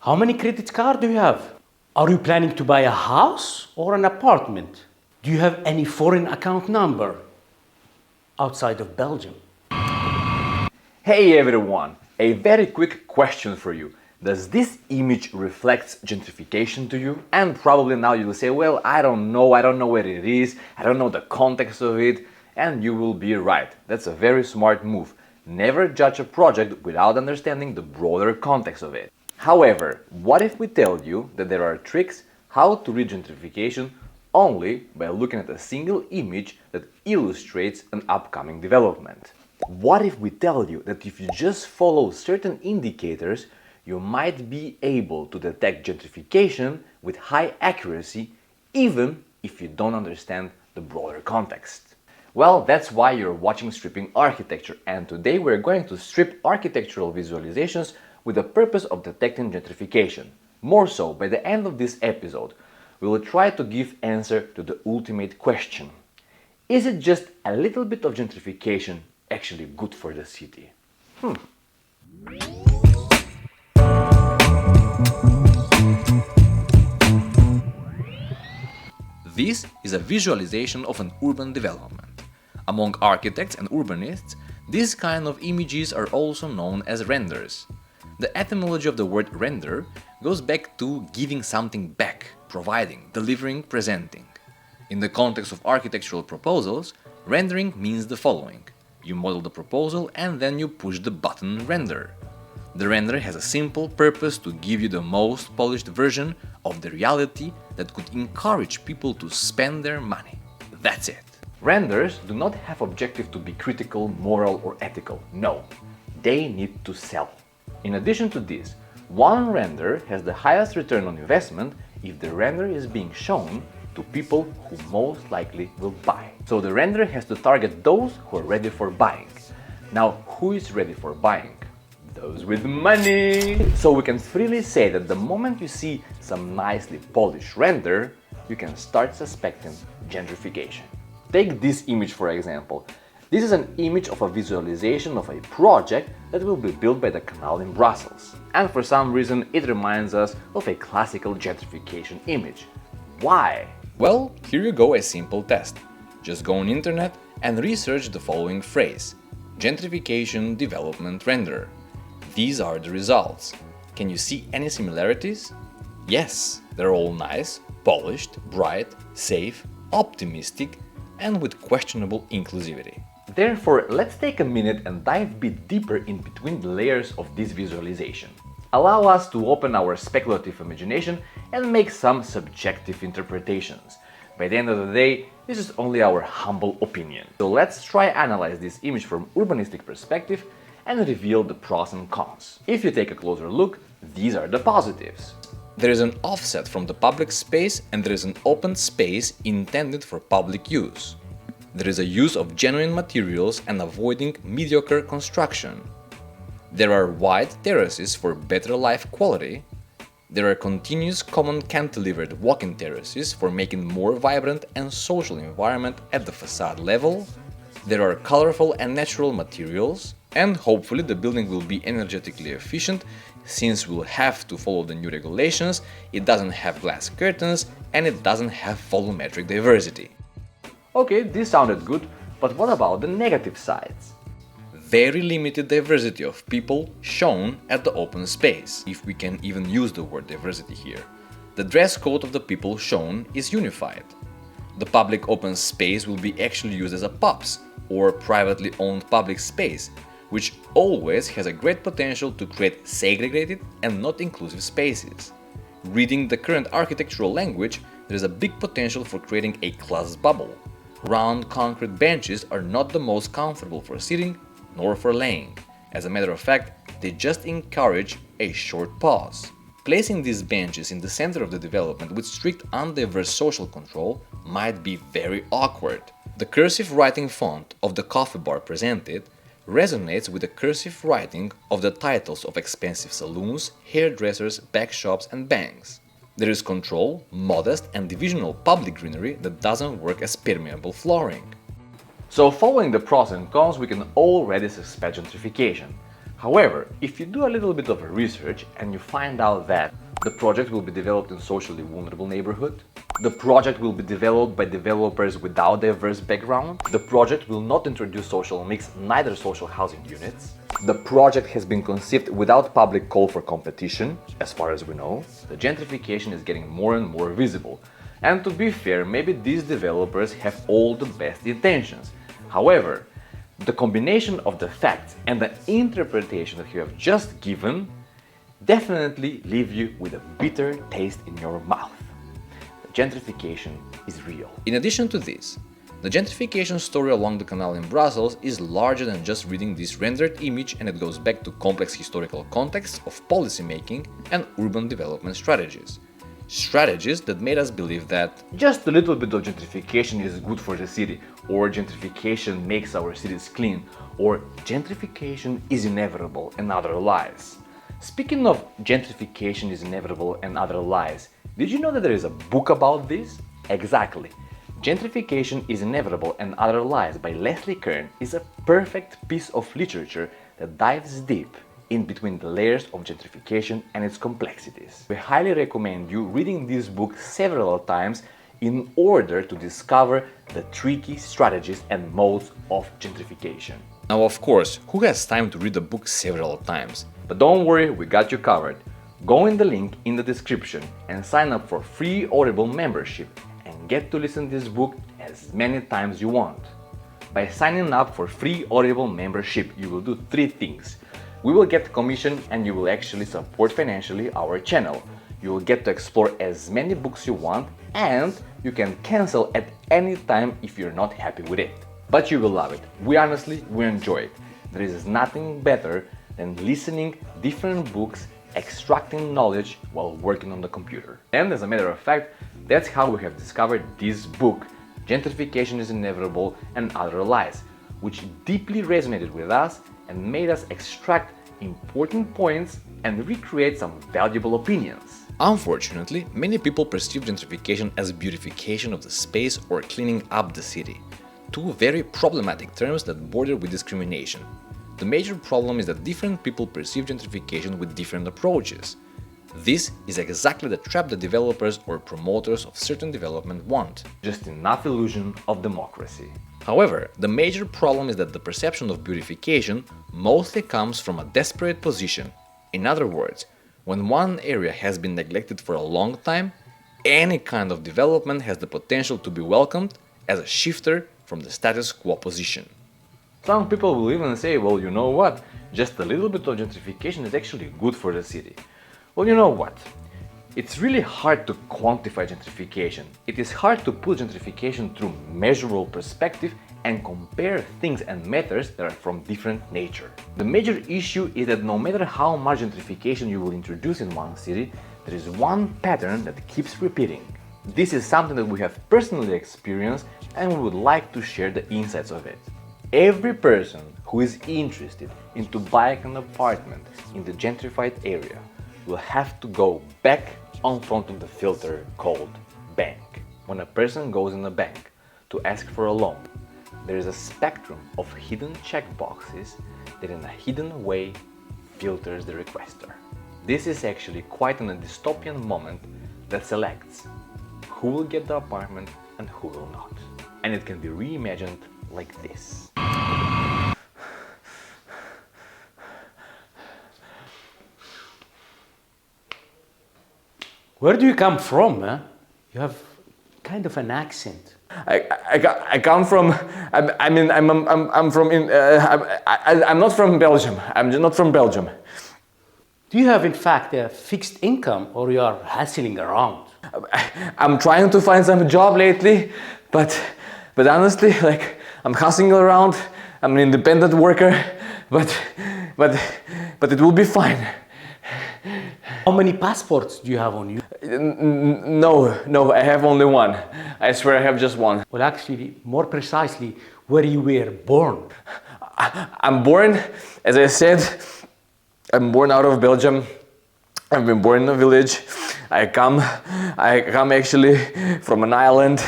How many credit cards do you have? Are you planning to buy a house or an apartment? Do you have any foreign account number outside of Belgium? Hey everyone, a very quick question for you. Does this image reflect gentrification to you? And probably now you will say, well, I don't know where it is, I don't know the context of it, and you will be right. That's a very smart move. Never judge a project without understanding the broader context of it. However, what if we tell you that there are tricks how to read gentrification only by looking at a single image that illustrates an upcoming development? What if we tell you that if you just follow certain indicators, you might be able to detect gentrification with high accuracy, even if you don't understand the broader context? Well, that's why you're watching Stripping Architecture, and today we're going to strip architectural visualizations with the purpose of detecting gentrification. More so, by the end of this episode, we will try to give answer to the ultimate question. Is it just a little bit of gentrification actually good for the city? This is a visualization of an urban development. Among architects and urbanists, these kind of images are also known as renders. The etymology of the word render goes back to giving something back, providing, delivering, presenting. In the context of architectural proposals, rendering means the following. You model the proposal and then you push the button render. The render has a simple purpose to give you the most polished version of the reality that could encourage people to spend their money. That's it. Renders do not have objective to be critical, moral or ethical. No, they need to sell. In addition to this, one render has the highest return on investment if the render is being shown to people who most likely will buy. So the render has to target those who are ready for buying. Now, who is ready for buying? Those with money! So we can freely say that the moment you see some nicely polished render, you can start suspecting gentrification. Take this image for example. This is an image of a visualization of a project that will be built by the canal in Brussels. And for some reason it reminds us of a classical gentrification image. Why? Well, here you go, a simple test. Just go on internet and research the following phrase: gentrification development render. These are the results. Can you see any similarities? Yes, they're all nice, polished, bright, safe, optimistic, and with questionable inclusivity. Therefore, let's take a minute and dive a bit deeper in between the layers of this visualization. Allow us to open our speculative imagination and make some subjective interpretations. By the end of the day, this is only our humble opinion. So let's try analyze this image from urbanistic perspective and reveal the pros and cons. If you take a closer look, these are the positives. There is an offset from the public space and there is an open space intended for public use. There is a use of genuine materials and avoiding mediocre construction. There are wide terraces for better life quality. There are continuous common cantilevered walking terraces for making more vibrant and social environment at the facade level. There are colorful and natural materials, and hopefully the building will be energetically efficient since we'll have to follow the new regulations. It doesn't have glass curtains and it doesn't have volumetric diversity. Okay, this sounded good, but what about the negative sides? Very limited diversity of people shown at the open space, if we can even use the word diversity here. The dress code of the people shown is unified. The public open space will be actually used as a POPs, or privately owned public space, which always has a great potential to create segregated and not inclusive spaces. Reading the current architectural language, there is a big potential for creating a class bubble. Round concrete benches are not the most comfortable for sitting nor for laying. As a matter of fact, they just encourage a short pause. Placing these benches in the center of the development with strict undiverse social control might be very awkward. The cursive writing font of the coffee bar presented resonates with the cursive writing of the titles of expensive saloons, hairdressers, back shops and banks. There is control, modest and divisional public greenery that doesn't work as permeable flooring. So following the pros and cons, we can already suspect gentrification. However, if you do a little bit of research and you find out that the project will be developed in socially vulnerable neighborhood, the project will be developed by developers without diverse background, the project will not introduce social mix, neither social housing units, the project has been conceived without public call for competition, as far as we know, the gentrification is getting more and more visible. And to be fair, maybe these developers have all the best intentions. However, the combination of the facts and the interpretation that you have just given definitely leave you with a bitter taste in your mouth. The gentrification is real. In addition to this, the gentrification story along the canal in Brussels is larger than just reading this rendered image, and it goes back to complex historical contexts of policymaking and urban development strategies. Strategies that made us believe that just a little bit of gentrification is good for the city, or gentrification makes our cities clean, or gentrification is inevitable and other lies. Speaking of gentrification is inevitable and other lies, did you know that there is a book about this? Exactly. Gentrification is Inevitable and Other Lies by Leslie Kern is a perfect piece of literature that dives deep in between the layers of gentrification and its complexities. We highly recommend you reading this book several times in order to discover the tricky strategies and modes of gentrification. Now, of course, who has time to read a book several times? But don't worry, we got you covered. Go in the link in the description and sign up for free Audible membership and get to listen to this book as many times you want. By signing up for free Audible membership, you will do 3 things. We will get commission and you will actually support financially our channel. You will get to explore as many books you want and you can cancel at any time if you're not happy with it. But you will love it. We enjoy it. There is nothing better than listening different books, extracting knowledge while working on the computer. And as a matter of fact, that's how we have discovered this book, Gentrification is Inevitable and Other Lies, which deeply resonated with us and made us extract important points and recreate some valuable opinions. Unfortunately, many people perceive gentrification as beautification of the space or cleaning up the city. 2 very problematic terms that border with discrimination. The major problem is that different people perceive gentrification with different approaches. This is exactly the trap that developers or promoters of certain development want. Just enough illusion of democracy. However, the major problem is that the perception of beautification mostly comes from a desperate position. In other words, when one area has been neglected for a long time, any kind of development has the potential to be welcomed as a shifter from the status quo position. Some people will even say, well, you know what, just a little bit of gentrification is actually good for the city. Well, you know what? It's really hard to quantify gentrification. It is hard to put gentrification through measurable perspective and compare things and matters that are from different nature. The major issue is that no matter how much gentrification you will introduce in one city, there is one pattern that keeps repeating. This is something that we have personally experienced and we would like to share the insights of it. Every person who is interested into buying an apartment in the gentrified area will have to go back on front of the filter called bank. When a person goes in a bank to ask for a loan, there is a spectrum of hidden checkboxes that in a hidden way filters the requester. This is actually quite a dystopian moment that selects who will get the apartment and who will not. And it can be reimagined like this. Where do you come from? Huh? You have kind of an accent. I come from. I'm from. I'm not from Belgium. I'm not from Belgium. Do you have in fact a fixed income or you are hustling around? I'm trying to find some job lately, but honestly, like I'm hustling around. I'm an independent worker, but it will be fine. How many passports do you have on you? No, I have only one. I swear I have just one. Well, actually, more precisely, where you were born. I'm born, as I said, I'm born out of Belgium. I've been born in a village. I come actually from an island.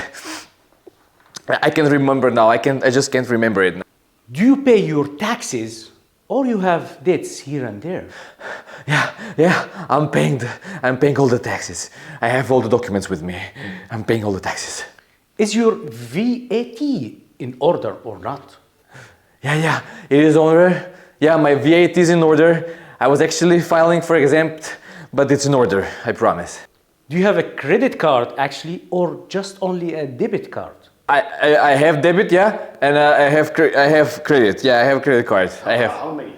I can't remember now. I just can't remember it now. Do you pay your taxes Or you have debts here and there? Yeah, I'm paying all the taxes. I have all the documents with me. I'm paying all the taxes. Is your VAT in order or not? Yeah, it is in order. Yeah, my VAT is in order. I was actually filing for exempt, but it's in order, I promise. Do you have a credit card actually, or just only a debit card? I have debit, yeah, and I have credit. Yeah, I have credit cards. I have. How many?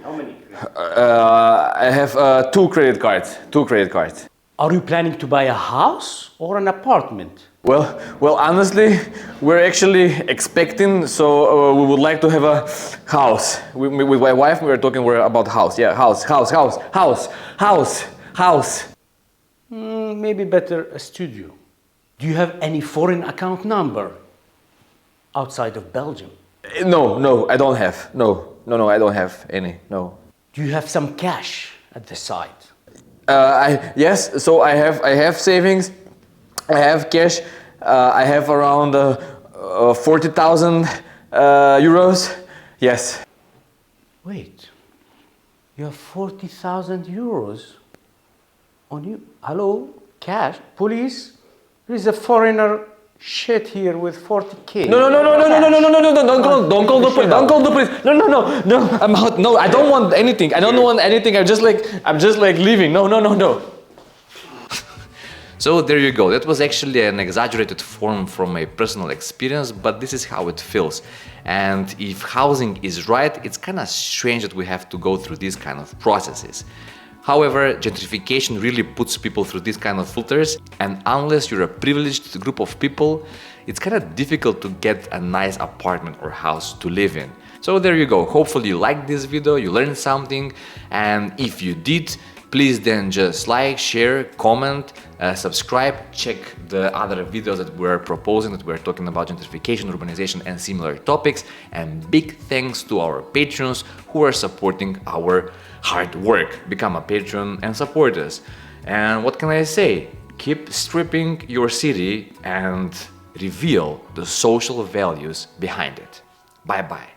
I have two credit cards. Are you planning to buy a house or an apartment? Well, honestly, we're actually expecting, so we would like to have a house. With my wife, we're talking about house. Yeah, house. Maybe better a studio. Do you have any foreign account number outside of Belgium? No, I don't have. No, I don't have any. No. Do you have some cash at the side? Yes. So I have savings. I have cash. I have around 40,000 euros. Yes. Wait, you have 40,000 euros on you? Hello, cash, police? There is a foreigner shit here with 40K. No, don't call the police. Don't call the police. No. I'm out. No, I don't want anything. I'm just like leaving. No. So there you go, that was actually an exaggerated form from my personal experience, but this is how it feels. And if housing is right, it's kind of strange that we have to go through these kind of processes. However, gentrification really puts people through these kind of filters, and unless you're a privileged group of people, it's kind of difficult to get a nice apartment or house to live in. So there you go, hopefully you liked this video, you learned something, and if you did, please then just like, share, comment, subscribe, check the other videos that we're proposing, that we're talking about gentrification, urbanization and similar topics. And big thanks to our patrons who are supporting our hard work. Become a patron and support us. And what can I say? Keep stripping your city and reveal the social values behind it. Bye bye.